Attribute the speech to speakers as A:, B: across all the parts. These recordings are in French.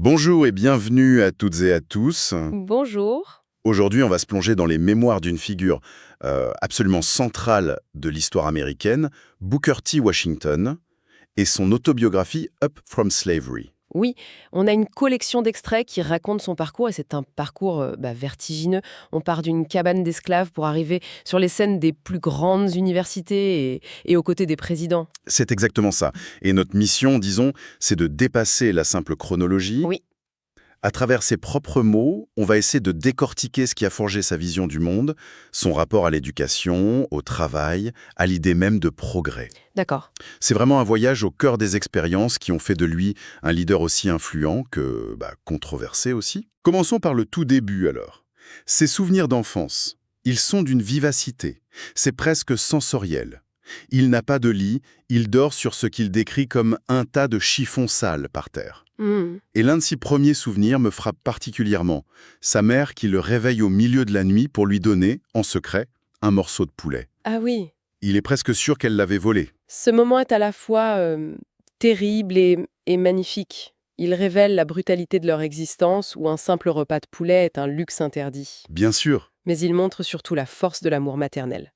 A: Bonjour et bienvenue à toutes et à tous.
B: Bonjour.
A: Aujourd'hui, on va se plonger dans les mémoires d'une figure absolument centrale de l'histoire américaine, Booker T. Washington, et son autobiographie Up from Slavery.
B: Oui, on a une collection d'extraits qui racontent son parcours et c'est un parcours vertigineux. On part d'une cabane d'esclaves pour arriver sur les scènes des plus grandes universités et aux côtés des présidents.
A: C'est exactement ça. Et notre mission, disons, c'est de dépasser la simple chronologie.
B: Oui,
A: À travers ses propres mots, on va essayer de décortiquer ce qui a forgé sa vision du monde, son rapport à l'éducation, au travail, à l'idée même de progrès.
B: d'accord.
A: C'est vraiment un voyage au cœur des expériences qui ont fait de lui un leader aussi influent que controversé aussi. Commençons par le tout début alors. Ses souvenirs d'enfance, ils sont d'une vivacité. C'est presque sensoriel. Il n'a pas de lit, il dort sur ce qu'il décrit comme un tas de chiffons sales par terre.
B: Hmm.
A: Et l'un de ses premiers souvenirs me frappe particulièrement. Sa mère qui le réveille au milieu de la nuit pour lui donner, en secret, un morceau de poulet.
B: Ah oui,
A: Il est presque sûr qu'elle l'avait volé.
B: ce moment est à la fois terrible et magnifique. Il révèle la brutalité de leur existence où un simple repas de poulet est un luxe interdit.
A: Bien sûr.
B: Mais il montre surtout la force de l'amour maternel.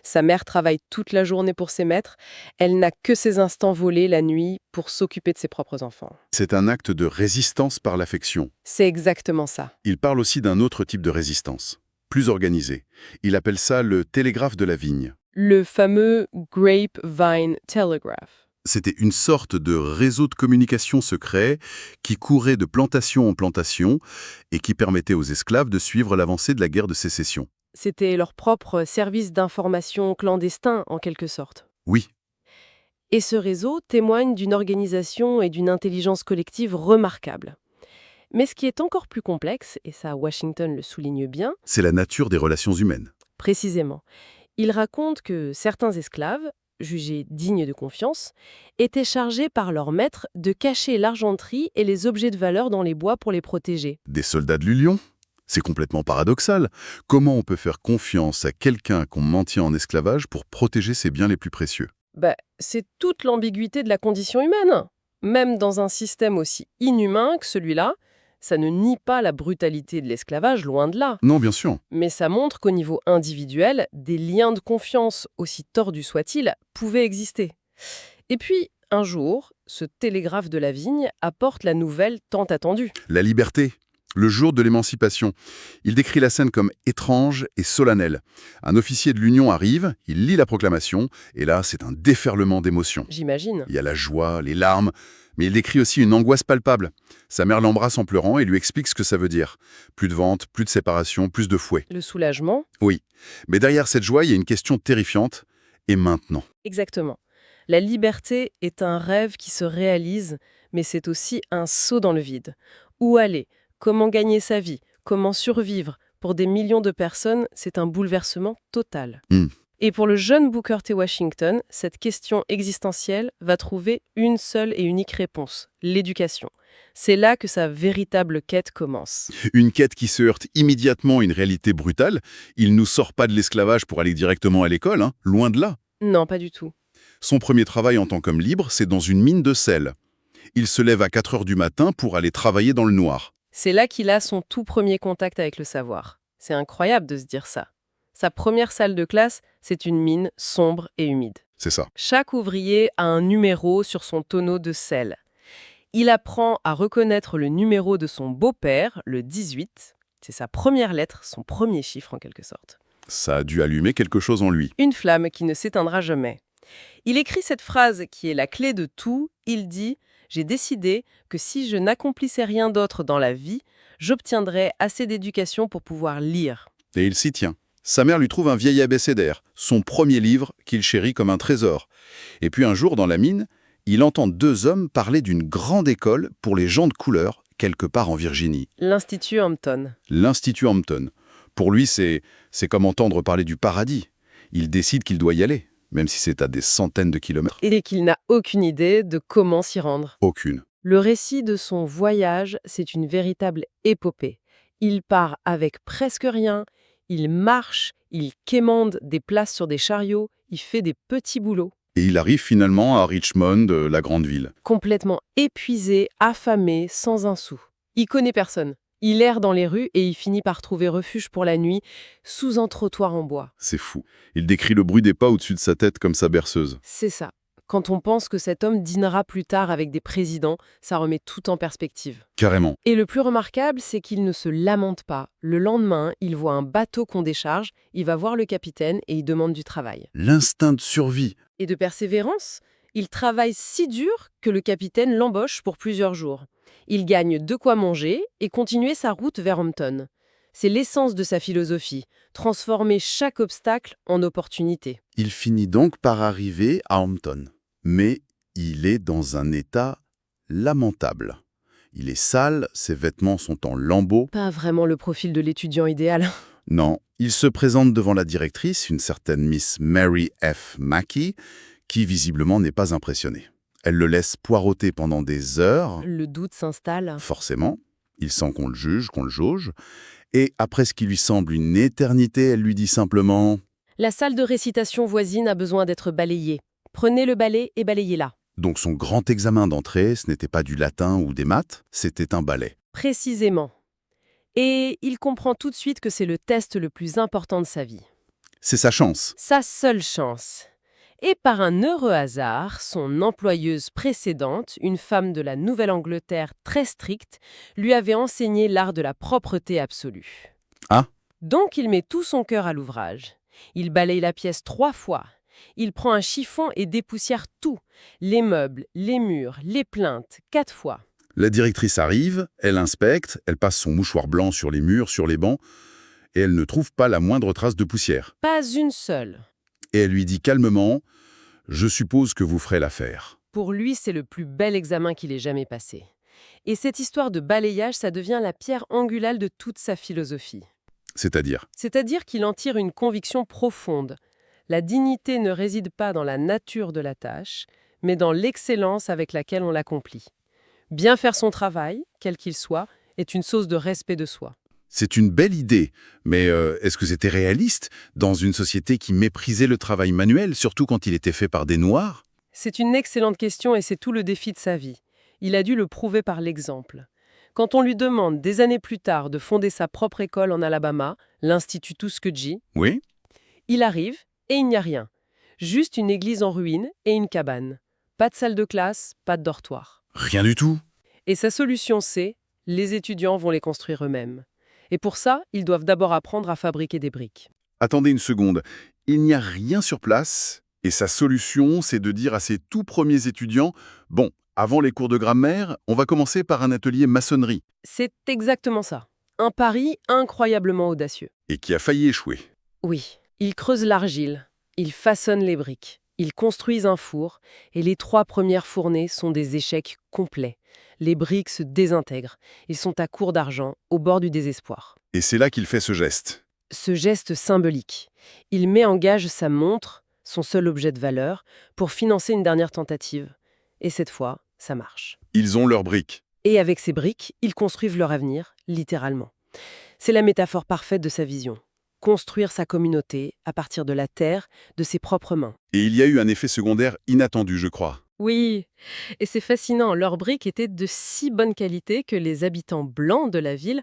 B: Sa mère travaille toute la journée pour ses maîtres, elle n'a que ses instants volés la nuit pour s'occuper de ses propres enfants.
A: C'est un acte de résistance par l'affection.
B: C'est exactement ça.
A: Il parle aussi d'un autre type de résistance, plus organisé. Il appelle ça le télégraphe de la vigne.
B: Le fameux Grapevine Telegraph.
A: C'était une sorte de réseau de communication secret qui courait de plantation en plantation et qui permettait aux esclaves de suivre l'avancée de la guerre de sécession.
B: C'était leur propre service d'information clandestin, en quelque sorte.
A: Oui,
B: Et ce réseau témoigne d'une organisation et d'une intelligence collective remarquables. Mais ce qui est encore plus complexe, et ça Washington le souligne bien,
A: c'est la nature des relations humaines.
B: précisément, il raconte que certains esclaves, jugés dignes de confiance, étaient chargés par leur maître de cacher l'argenterie et les objets de valeur dans les bois pour les protéger.
A: Des soldats de l'Union? C'est complètement paradoxal. Comment on peut faire confiance à quelqu'un qu'on maintient en esclavage pour protéger ses biens les plus précieux?
B: C'est toute l'ambiguïté de la condition humaine. Même dans un système aussi inhumain que celui-là, ça ne nie pas la brutalité de l'esclavage, loin de là.
A: Non, bien sûr.
B: Mais ça montre qu'au niveau individuel, des liens de confiance, aussi tordus soient-ils, pouvaient exister. Et puis, un jour, ce télégraphe de la vigne apporte la nouvelle tant attendue.
A: La liberté. Le jour de l'émancipation. Il décrit la scène comme étrange et solennelle. Un officier de l'Union arrive, il lit la proclamation, et là, c'est un déferlement d'émotions.
B: J'imagine.
A: Il y a la joie, les larmes, mais il décrit aussi une angoisse palpable. Sa mère l'embrasse en pleurant et lui explique ce que ça veut dire. Plus de vente, plus de séparation, plus de fouet.
B: Le soulagement.
A: Oui, mais derrière cette joie, il y a une question terrifiante. Et maintenant?
B: Exactement. La liberté est un rêve qui se réalise, mais c'est aussi un saut dans le vide. Où aller? Comment gagner sa vie? Comment survivre? Pour des millions de personnes, c'est un bouleversement total.
A: Hmm.
B: Et pour le jeune Booker T. Washington, cette question existentielle va trouver une seule et unique réponse, l'éducation. C'est là que sa véritable quête commence.
A: Une quête qui se heurte immédiatement à une réalité brutale. Il ne nous sort pas de l'esclavage pour aller directement à l'école, hein, loin de là.
B: Non, pas du tout.
A: Son premier travail en tant qu'homme libre, c'est dans une mine de sel. Il se lève à 4 heures du matin pour aller travailler dans le noir.
B: C'est là qu'il a son tout premier contact avec le savoir. C'est incroyable de se dire ça. Sa première salle de classe, c'est une mine sombre et humide.
A: C'est ça.
B: Chaque ouvrier a un numéro sur son tonneau de sel. Il apprend à reconnaître le numéro de son beau-père, le 18. C'est sa première lettre, son premier chiffre en quelque sorte.
A: Ça a dû allumer quelque chose en lui.
B: Une flamme qui ne s'éteindra jamais. Il écrit cette phrase qui est la clé de tout. Il dit « J'ai décidé que si je n'accomplissais rien d'autre dans la vie, j'obtiendrais assez d'éducation pour pouvoir lire. »
A: Et il s'y tient. Sa mère lui trouve un vieil abécédaire, son premier livre qu'il chérit comme un trésor. Et puis un jour, dans la mine, il entend 2 hommes parler d'une grande école pour les gens de couleur, quelque part en Virginie.
B: L'Institut Hampton.
A: L'Institut Hampton. Pour lui, c'est comme entendre parler du paradis. Il décide qu'il doit y aller, même si c'est à des centaines de kilomètres.
B: Et qu'il n'a aucune idée de comment s'y rendre.
A: Aucune.
B: Le récit de son voyage, c'est une véritable épopée. Il part avec presque rien, il marche, il quémande des places sur des chariots, il fait des petits boulots.
A: Et il arrive finalement à Richmond, la grande ville.
B: Complètement épuisé, affamé, sans un sou. Il connaît personne. Il erre dans les rues et il finit par trouver refuge pour la nuit sous un trottoir en bois.
A: C'est fou. Il décrit le bruit des pas au-dessus de sa tête comme sa berceuse.
B: C'est ça. Quand on pense que cet homme dînera plus tard avec des présidents, ça remet tout en perspective.
A: Carrément.
B: Et le plus remarquable, c'est qu'il ne se lamente pas. Le lendemain, il voit un bateau qu'on décharge, il va voir le capitaine et il demande du travail.
A: L'instinct de survie.
B: Et de persévérance, il travaille si dur que le capitaine l'embauche pour plusieurs jours. Il gagne de quoi manger et continuer sa route vers Hampton. C'est l'essence de sa philosophie, transformer chaque obstacle en opportunité.
A: Il finit donc par arriver à Hampton. Mais il est dans un état lamentable. Il est sale, ses vêtements sont en lambeaux.
B: Pas vraiment le profil de l'étudiant idéal.
A: Non, il se présente devant la directrice, une certaine Miss Mary F. Mackey, qui visiblement n'est pas impressionnée. Elle le laisse poireauter pendant des heures.
B: Le doute s'installe.
A: Forcément, il sent qu'on le juge, qu'on le jauge. Et après ce qui lui semble une éternité, elle lui dit simplement
B: La salle de récitation voisine a besoin d'être balayée. Prenez le balai et balayez-la.
A: Donc son grand examen d'entrée, ce n'était pas du latin ou des maths, c'était un ballet.
B: Précisément. Et il comprend tout de suite que c'est le test le plus important de sa vie.
A: C'est sa chance.
B: Sa seule chance. Et par un heureux hasard, son employeuse précédente, une femme de la Nouvelle-Angleterre très stricte, lui avait enseigné l'art de la propreté absolue.
A: Ah.
B: Donc il met tout son cœur à l'ouvrage. Il balaye la pièce 3 fois. Il prend un chiffon et dépoussière tout. Les meubles, les murs, les plinthes, 4 fois.
A: La directrice arrive, elle inspecte, elle passe son mouchoir blanc sur les murs, sur les bancs, et elle ne trouve pas la moindre trace de poussière.
B: Pas une seule.
A: Et elle lui dit calmement « Je suppose que vous ferez l'affaire.
B: Pour lui, c'est le plus bel examen qu'il ait jamais passé. Et cette histoire de balayage, ça devient la pierre angulaire de toute sa philosophie. »
A: C'est-à-dire
B: C'est-à-dire qu'il en tire une conviction profonde. La dignité ne réside pas dans la nature de la tâche, mais dans l'excellence avec laquelle on l'accomplit. Bien faire son travail, quel qu'il soit, est une source de respect de soi.
A: C'est une belle idée, mais est-ce que c'était réaliste dans une société qui méprisait le travail manuel, surtout quand il était fait par des Noirs?
B: C'est une excellente question et c'est tout le défi de sa vie. Il a dû le prouver par l'exemple. Quand on lui demande des années plus tard de fonder sa propre école en Alabama, l'Institut Tuskegee,
A: Oui.
B: il arrive et il n'y a rien. Juste une église en ruine et une cabane. Pas de salle de classe, pas de dortoir.
A: Rien du tout.
B: Et sa solution c'est, les étudiants vont les construire eux-mêmes. Et pour ça, ils doivent d'abord apprendre à fabriquer des briques.
A: Attendez une seconde. Il n'y a rien sur place, et sa solution, c'est de dire à ses tout premiers étudiants « Bon, avant les cours de grammaire, on va commencer par un atelier maçonnerie.
B: C'est exactement ça. Un pari incroyablement audacieux. »
A: Et qui a failli échouer.
B: Oui, ils creusent l'argile, ils façonnent les briques, ils construisent un four, et les 3 premières fournées sont des échecs complets. Les briques se désintègrent, ils sont à court d'argent, au bord du désespoir.
A: Et c'est là qu'il fait ce geste.
B: Ce geste symbolique, il met en gage sa montre, son seul objet de valeur, pour financer une dernière tentative. Et cette fois, ça marche.
A: Ils ont leurs briques.
B: Et avec ces briques, ils construisent leur avenir, littéralement. C'est la métaphore parfaite de sa vision. Construire sa communauté à partir de la terre, de ses propres mains.
A: Et il y a eu un effet secondaire inattendu, je crois.
B: Oui, et c'est fascinant, leurs briques étaient de si bonne qualité que les habitants blancs de la ville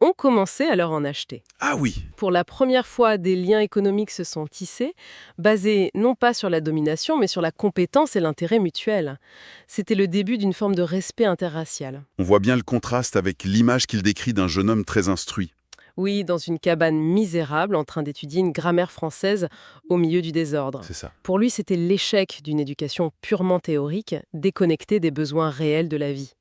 B: ont commencé à leur en acheter.
A: Ah oui.
B: Pour la première fois, des liens économiques se sont tissés, basés non pas sur la domination, mais sur la compétence et l'intérêt mutuel. C'était le début d'une forme de respect interracial.
A: On voit bien le contraste avec l'image qu'il décrit d'un jeune homme très instruit.
B: Oui, dans une cabane misérable, en train d'étudier une grammaire française au milieu du désordre.
A: C'est ça.
B: Pour lui, c'était l'échec d'une éducation purement théorique, déconnectée des besoins réels de la vie.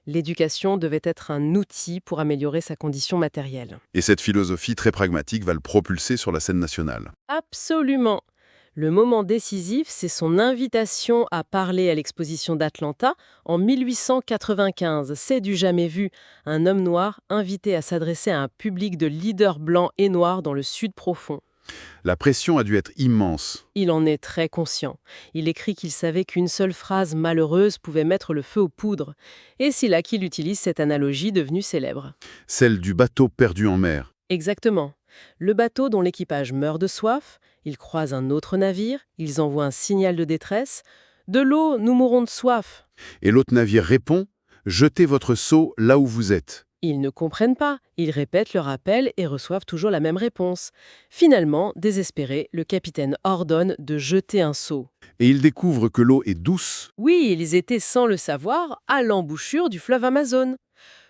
B: L'éducation devait être un outil pour améliorer sa condition matérielle.
A: Et cette philosophie très pragmatique va le propulser sur la scène nationale.
B: Absolument. Le moment décisif, c'est son invitation à parler à l'exposition d'Atlanta en 1895. C'est du jamais vu. Un homme noir invité à s'adresser à un public de leaders blancs et noirs dans le sud profond.
A: La pression a dû être immense.
B: Il en est très conscient. Il écrit qu'il savait qu'une seule phrase malheureuse pouvait mettre le feu aux poudres. Et c'est là qu'il utilise cette analogie devenue célèbre.
A: Celle du bateau perdu en mer.
B: Exactement. Le bateau dont l'équipage meurt de soif, ils croisent un autre navire, ils envoient un signal de détresse. « De l'eau, nous mourrons de soif !»
A: Et l'autre navire répond « Jetez votre seau là où vous êtes ».
B: Ils ne comprennent pas, ils répètent leur appel et reçoivent toujours la même réponse. Finalement, désespéré, le capitaine ordonne de jeter un seau.
A: Et il découvre que l'eau est douce.
B: Oui, ils étaient sans le savoir à l'embouchure du fleuve Amazon.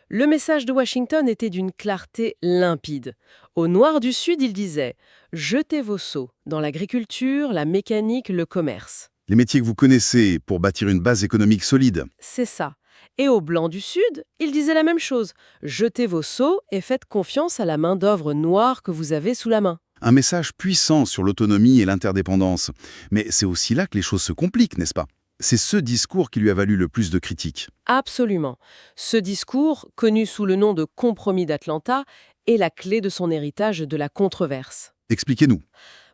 B: Le message de Washington était d'une clarté limpide. Au Noir du Sud, il disait « Jetez vos seaux dans l'agriculture, la mécanique, le commerce ».
A: Les métiers que vous connaissez pour bâtir une base économique solide.
B: C'est ça. Et au Blanc du Sud, il disait la même chose. Jetez vos seaux et faites confiance à la main-d'œuvre noire que vous avez sous la main.
A: Un message puissant sur l'autonomie et l'interdépendance. Mais c'est aussi là que les choses se compliquent, n'est-ce pas? C'est ce discours qui lui a valu le plus de critiques.
B: Absolument. Ce discours, connu sous le nom de compromis d'Atlanta, est la clé de son héritage de la controverse.
A: Expliquez-nous.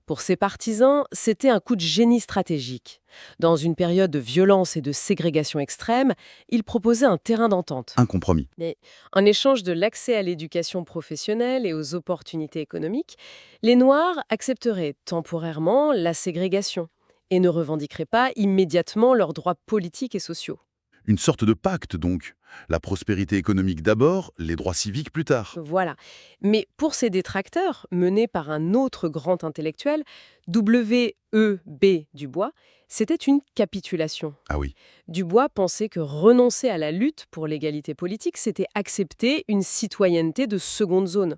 B: Pour ses partisans, c'était un coup de génie stratégique. Dans une période de violence et de ségrégation extrême, il proposait un terrain d'entente.
A: Un compromis.
B: Mais en échange de l'accès à l'éducation professionnelle et aux opportunités économiques, les Noirs accepteraient temporairement la ségrégation et ne revendiqueraient pas immédiatement leurs droits politiques et sociaux.
A: Une sorte de pacte, donc. La prospérité économique d'abord, les droits civiques plus tard.
B: Voilà. Mais pour ces détracteurs, menés par un autre grand intellectuel, W.E.B. Dubois, c'était une capitulation.
A: Ah oui.
B: Dubois pensait que renoncer à la lutte pour l'égalité politique, c'était accepter une citoyenneté de seconde zone.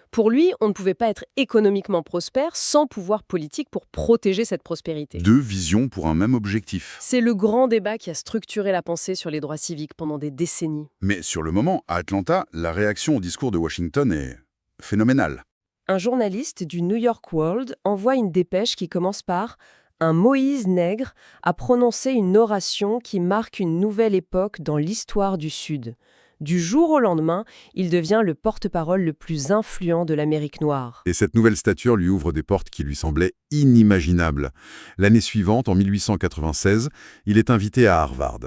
B: Pour lui, on ne pouvait pas être économiquement prospère sans pouvoir politique pour protéger cette prospérité.
A: Deux visions pour un même objectif.
B: C'est le grand débat qui a structuré la pensée sur les droits civiques pendant des décennies.
A: Mais sur le moment, à Atlanta, la réaction au discours de Washington est phénoménale.
B: Un journaliste du New York World envoie une dépêche qui commence par « Un Moïse nègre a prononcé une oration qui marque une nouvelle époque dans l'histoire du Sud. Du jour au lendemain, il devient le porte-parole le plus influent de l'Amérique noire. »
A: Et cette nouvelle stature lui ouvre des portes qui lui semblaient inimaginables. L'année suivante, en 1896, il est invité à Harvard.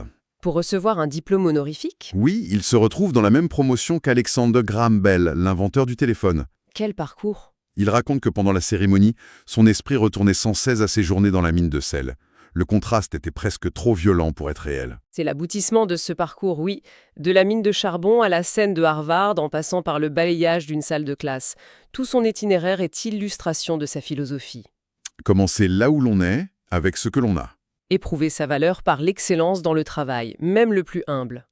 B: Pour recevoir un diplôme honorifique?
A: Oui, il se retrouve dans la même promotion qu'Alexander Graham Bell, l'inventeur du téléphone.
B: Quel parcours!
A: Il raconte que pendant la cérémonie, son esprit retournait sans cesse à ses journées dans la mine de sel. Le contraste était presque trop violent pour être réel.
B: C'est l'aboutissement de ce parcours, oui. De la mine de charbon à la scène de Harvard, en passant par le balayage d'une salle de classe. Tout son itinéraire est illustration de sa philosophie.
A: Commencer là où l'on est, avec ce que l'on a.
B: Éprouver sa valeur par l'excellence dans le travail, même le plus humble.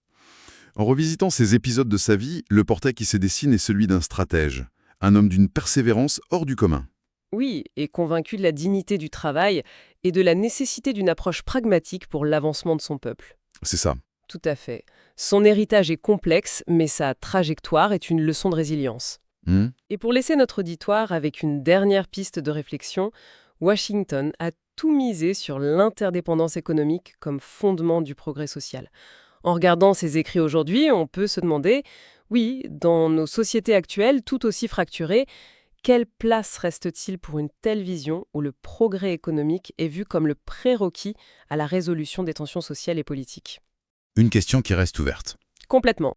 A: En revisitant ces épisodes de sa vie, le portrait qui se dessine est celui d'un stratège. Un homme d'une persévérance hors du commun.
B: Oui, et convaincu de la dignité du travail et de la nécessité d'une approche pragmatique pour l'avancement de son peuple.
A: C'est ça.
B: Tout à fait. Son héritage est complexe, mais sa trajectoire est une leçon de résilience. Et pour laisser notre auditoire avec une dernière piste de réflexion, Washington a tout misé sur l'interdépendance économique comme fondement du progrès social. En regardant ses écrits aujourd'hui, on peut se demander, oui, dans nos sociétés actuelles tout aussi fracturées, quelle place reste-t-il pour une telle vision où le progrès économique est vu comme le prérequis à la résolution des tensions sociales et politiques?
A: Une question qui reste ouverte.
B: Complètement.